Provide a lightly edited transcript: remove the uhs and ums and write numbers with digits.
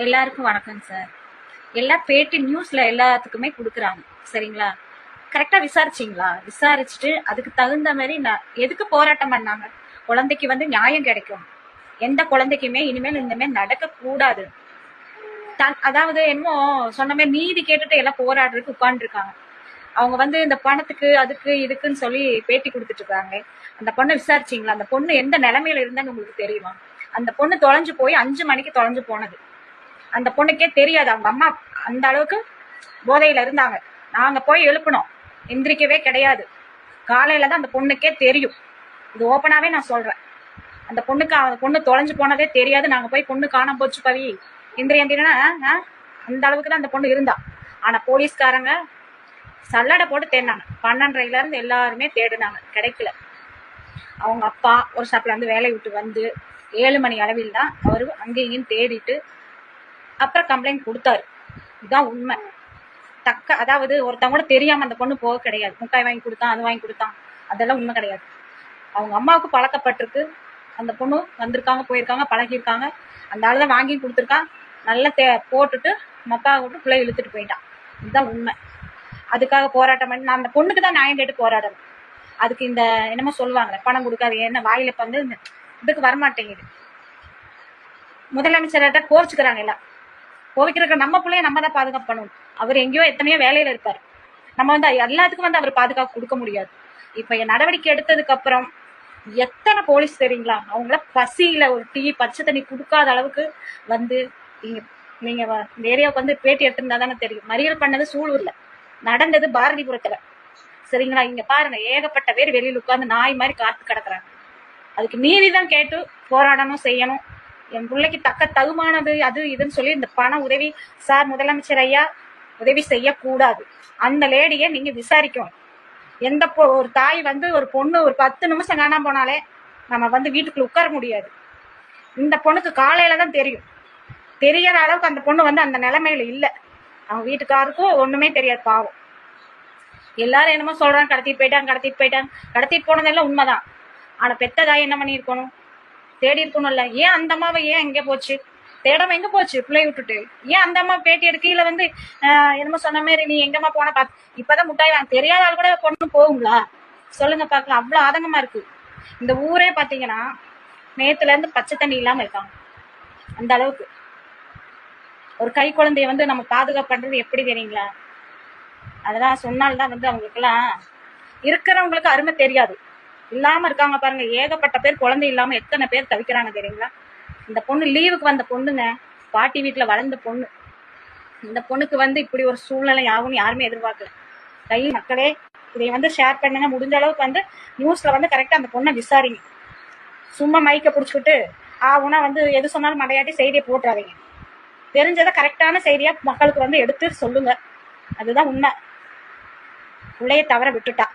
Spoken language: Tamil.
எல்லாருக்கும் வணக்கம் சார். எல்லா பேட்டி நியூஸ்ல எல்லாத்துக்குமே கொடுக்குறாங்க, சரிங்களா? கரெக்டா விசாரிச்சிங்களா? விசாரிச்சுட்டு அதுக்கு தகுந்த மாதிரி எதுக்கு போராட்டம் பண்ணாங்க? குழந்தைக்கு வந்து நியாயம் கிடைக்கும். எந்த குழந்தைக்குமே இனிமேல் இந்த மாதிரி நடக்க கூடாது. அதாவது என்னமோ சொன்ன மாதிரி நீதி கேட்டுட்டு எல்லாம் போராடுறதுக்கு உட்கார்ந்துருக்காங்க. அவங்க வந்து இந்த பணத்துக்கு அதுக்கு இதுக்குன்னு சொல்லி பேட்டி கொடுத்துட்டு இருக்காங்க. அந்த பொண்ணை விசாரிச்சிங்களா? அந்த பொண்ணு எந்த நிலைமையில இருந்தான்னு உங்களுக்கு தெரியுமா? அந்த பொண்ணு தொலைஞ்சு போய் 5 மணிக்கு தொலைஞ்சு போனது. அந்த பொண்ணுக்கே தெரியாது. அவங்க அம்மா அந்த அளவுக்கு போதையில இருந்தாங்க. நாங்க போய் எழுப்பணும், எந்திரிக்கவே கிடையாது. காலையில தான் அந்த பொண்ணுக்கே தெரியும். இது ஓப்பனாவே நான் சொல்றேன். அந்த பொண்ணு தொலைஞ்சு போனதே தெரியாது. நாங்க போய் பொண்ணு காணாம போச்சு பவி எந்திரினா அந்த அளவுக்கு தான் அந்த பொண்ணு இருந்தா. ஆனா போலீஸ்காரங்க சல்லடை போட்டு தேடினாங்க. 12:30 இருந்து எல்லாருமே தேடினாங்க, கிடைக்கல. அவங்க அப்பா ஒரு சாப்பில இருந்து வேலையை விட்டு வந்து 7 மணி அளவில் தான் அவரு அங்கேயும் தேடிட்டு அப்புறம் கம்ப்ளைண்ட் கொடுத்தாரு. இதுதான் உண்மை. அதாவது ஒருத்தவங்க கூட தெரியாம அந்த பொண்ணு போக கிடையாது. முட்டாய் வாங்கி கொடுத்தான், அது வாங்கி கொடுத்தான், அதெல்லாம் உண்மை கிடையாது. அவங்க அம்மாவுக்கு பழக்கப்பட்டிருக்கு. அந்த பொண்ணு வந்திருக்காங்க, போயிருக்காங்க, பழகிருக்காங்க. அந்த ஆள் தான் வாங்கி கொடுத்துருக்கான். நல்லா போட்டுட்டு மக்கா விட்டு பிள்ளை இழுத்துட்டு போயிட்டான். இதுதான் உண்மை. அதுக்காக போராட்டம் பண்ணி நான் அந்த பொண்ணுக்கு தான் நியாயம் கேட்டு போராடணும். அதுக்கு இந்த என்னமோ சொல்லுவாங்க, பணம் கொடுக்காது, என்ன வாயில வந்து இதுக்கு வரமாட்டேங்குது. முதலமைச்சர்கிட்ட கோரிச்சுக்கிறாங்க எல்லாம். கோவிக்கிறக்க நம்ம பிள்ளைய நம்ம தான் பாதுகாப்பு பண்ணணும். அவர் எங்கேயோ எத்தனையோ வேலையில இருப்பாரு. நம்ம வந்து எல்லாத்துக்கும் வந்து அவர் பாதுகாப்பு கொடுக்க முடியாது. இப்ப நடவடிக்கை எடுத்ததுக்கு அப்புறம் எத்தனை போலீஸ் தெரியுங்களா? அவங்கள பசியில ஒரு டீ பச்சை தண்ணி கொடுக்காத அளவுக்கு வந்து நீங்க இந்த ஏரியாவுக்கு வந்து பேட்டி எடுத்திருந்தா தானே தெரியும். மறியல் பண்ணது சூலூர்ல, நடந்தது பாரதிபுரத்துல, சரிங்களா? இங்க பாருங்க, ஏகப்பட்ட பேர் வெளியில் உட்கார்ந்து நாய் மாதிரி காத்து கிடக்குறாங்க. அதுக்கு நீதிதான் கேட்டு போராடணும், செய்யணும். என் பிள்ளைக்கு தக்க தகுமானது அது இதுன்னு சொல்லி இந்த பண உதவி சார் முதலமைச்சர் ஐயா உதவி செய்யக்கூடாது. அந்த லேடியை நீங்க விசாரிக்கணும். எந்த ஒரு தாய் வந்து ஒரு பொண்ணு ஒரு 10 நிமிஷம் காணாம போனாலே நம்ம வந்து வீட்டுக்குள்ள உட்கார முடியாது. இந்த பொண்ணுக்கு காலையில தான் தெரியும். தெரியற அளவுக்கு அந்த பொண்ணு வந்து அந்த நிலைமையில இல்லை. அவங்க வீட்டுக்காருக்கும் ஒண்ணுமே தெரியாது, பாவம். எல்லாரும் என்னமோ சொல்றாங்க, கடத்திட்டு போயிட்டாங்க. போனதெல்லாம் உண்மைதான். ஆனா பெத்த தாய் என்ன பண்ணிருக்கணும்? தேடி இருக்கணும்ல. ஏன் அந்த அம்மாவை ஏன் எங்க போச்சு? தேடாம எங்க போச்சு? பிள்ளை விட்டுட்டு ஏன் அந்த அம்மா பேட்டி எடுக்கல? வந்து என்னமோ சொன்ன மாதிரி நீ எங்கம்மா போன இப்பதான் முட்டாய் வாங்க தெரியாத ஆள் கூட பொண்ணு போகுங்களா? சொல்லுங்க பாக்கலாம். அவ்வளவு ஆதங்கமா இருக்கு. இந்த ஊரே பாத்தீங்கன்னா நேத்துல இருந்து பச்சை தண்ணி இல்லாம இருக்காங்க. அந்த அளவுக்கு ஒரு கை குழந்தைய வந்து நம்ம பாதுகாப்பு பண்றது எப்படி தெரியுங்களா? அதெல்லாம் சொன்னால்தான் வந்து அவங்களுக்கு எல்லாம் இருக்கிறவங்களுக்கு அருமை தெரியாது. இல்லாம இருக்காங்க பாருங்க. ஏகப்பட்ட பேர் குழந்தை இல்லாம எத்தனை பேர் தவிக்கிறாங்க தெரியுங்களா? இந்த பொண்ணு லீவுக்கு வந்த பொண்ணுங்க, பாட்டி வீட்டுல வளர்ந்த பொண்ணு. இந்த பொண்ணுக்கு வந்து இப்படி ஒரு சூழ்நிலை ஆகும்னு யாருமே எதிர்பார்க்கல. மக்களே இதை வந்து ஷேர் பண்ணுங்க. முடிஞ்ச அளவுக்கு வந்து நியூஸ்ல வந்து கரெக்டா அந்த பொண்ணை விசாரிங்க. சும்மா மைக்க புடிச்சுக்கிட்டு ஆகுனா வந்து எது சொன்னாலும் மடையாட்டி செய்தியை போட்டுறாதீங்க. தெரிஞ்சதை கரெக்டான செய்தியா மக்களுக்கு வந்து எடுத்து சொல்லுங்க. அதுதான் உண்மை. பிள்ளைய தவற விட்டுட்டா.